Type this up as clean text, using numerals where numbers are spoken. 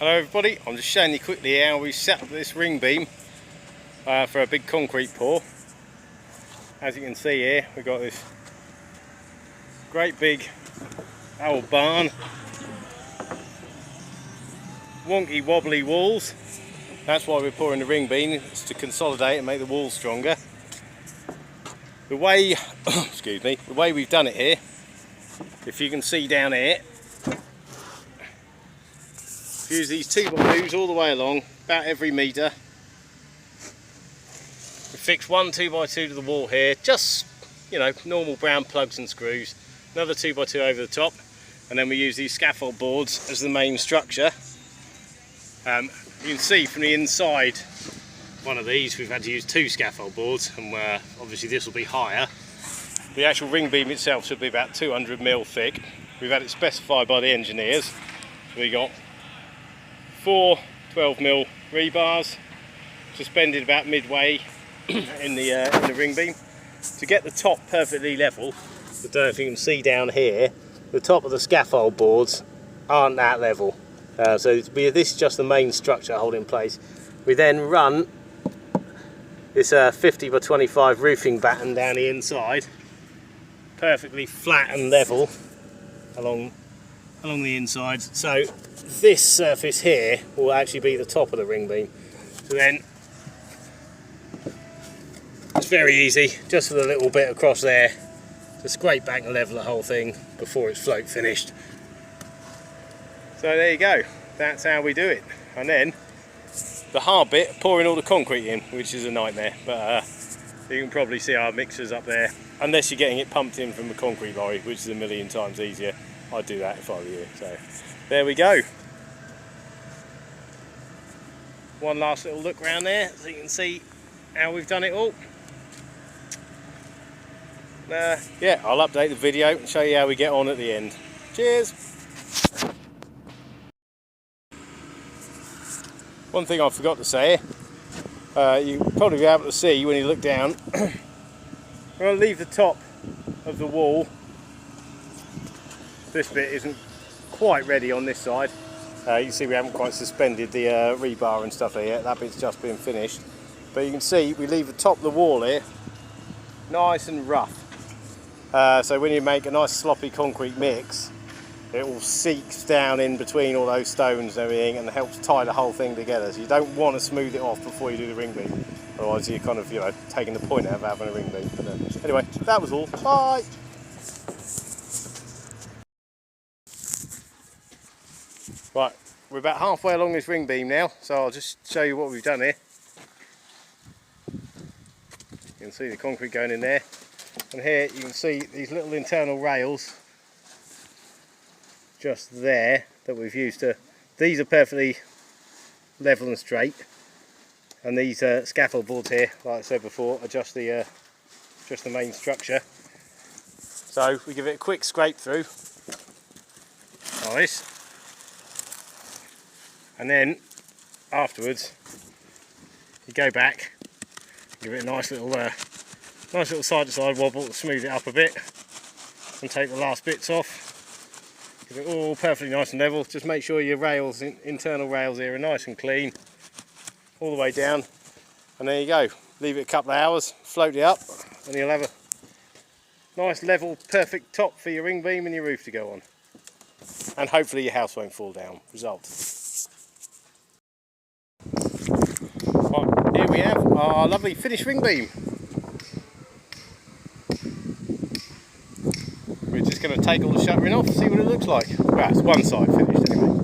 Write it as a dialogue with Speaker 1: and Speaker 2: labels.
Speaker 1: Hello everybody, I'm just showing you quickly how we set up this ring beam for a big concrete pour. As you can see here, we've got this great big old barn, wonky wobbly walls. That's why we're pouring the ring beam, it's to consolidate and make the walls stronger. The way, excuse me, the way we've done it here, if you can see down here, use these 2x2s all the way along, about every metre. We fix one 2x2 to the wall here, just, you know, normal brown plugs and screws. Another 2x2 over the top, and then we use these scaffold boards as the main structure. You can see from the inside one of these we've had to use 2 scaffold boards, and obviously this will be higher. The actual ring beam itself should be about 200mm thick. We've had it specified by the engineers. We got 4 12mm rebars suspended about midway in the ring beam to get the top perfectly level. I don't know if you can see down here, the top of the scaffold boards aren't that level, so this is just the main structure holding in place. We then run this 50x25 roofing batten down the inside, perfectly flat and level along the inside. So this surface here will actually be the top of the ring beam. So then it's very easy, just with a little bit across there, to scrape back and level the whole thing before it's float finished. So there you go, that's how we do it. And then the hard bit, pouring all the concrete in, which is a nightmare, but you can probably see our mixers up there, unless you're getting it pumped in from the concrete lorry, which is a million times easier. I'd do that if I were you. So there we go. One last little look around there so you can see how we've done it all. Yeah, I'll update the video and show you how we get on at the end. Cheers! One thing I forgot to say, you'll probably be able to see when you look down. I'm going to leave the top of the wall. This bit isn't quite ready on this side. You can see we haven't quite suspended the rebar and stuff there yet. That bit's just been finished. But you can see we leave the top of the wall here nice and rough. So when you make a nice sloppy concrete mix, it all seeps down in between all those stones and everything and helps tie the whole thing together. So you don't want to smooth it off before you do the ring beam. Otherwise you're kind of, you know, taking the point out of having a ring beam. But anyway, that was all. Bye! Right, we're about halfway along this ring beam now, so I'll just show you what we've done here. You can see the concrete going in there, and here you can see these little internal rails just there that we've used to, these are perfectly level and straight, and these scaffold boards here, like I said before, are just the main structure. So we give it a quick scrape through like this. And then afterwards you go back, give it a nice little side to side wobble to smooth it up a bit, and take the last bits off. Give it all perfectly nice and level. Just make sure your rails, internal rails here, are nice and clean all the way down, and there you go. Leave it a couple of hours, float it up, and you'll have a nice level perfect top for your ring beam and your roof to go on, and hopefully your house won't fall down. Result. Right, here we have our lovely finished ring beam. We're just going to take all the shuttering off, see what it looks like. Well, it's one side finished anyway.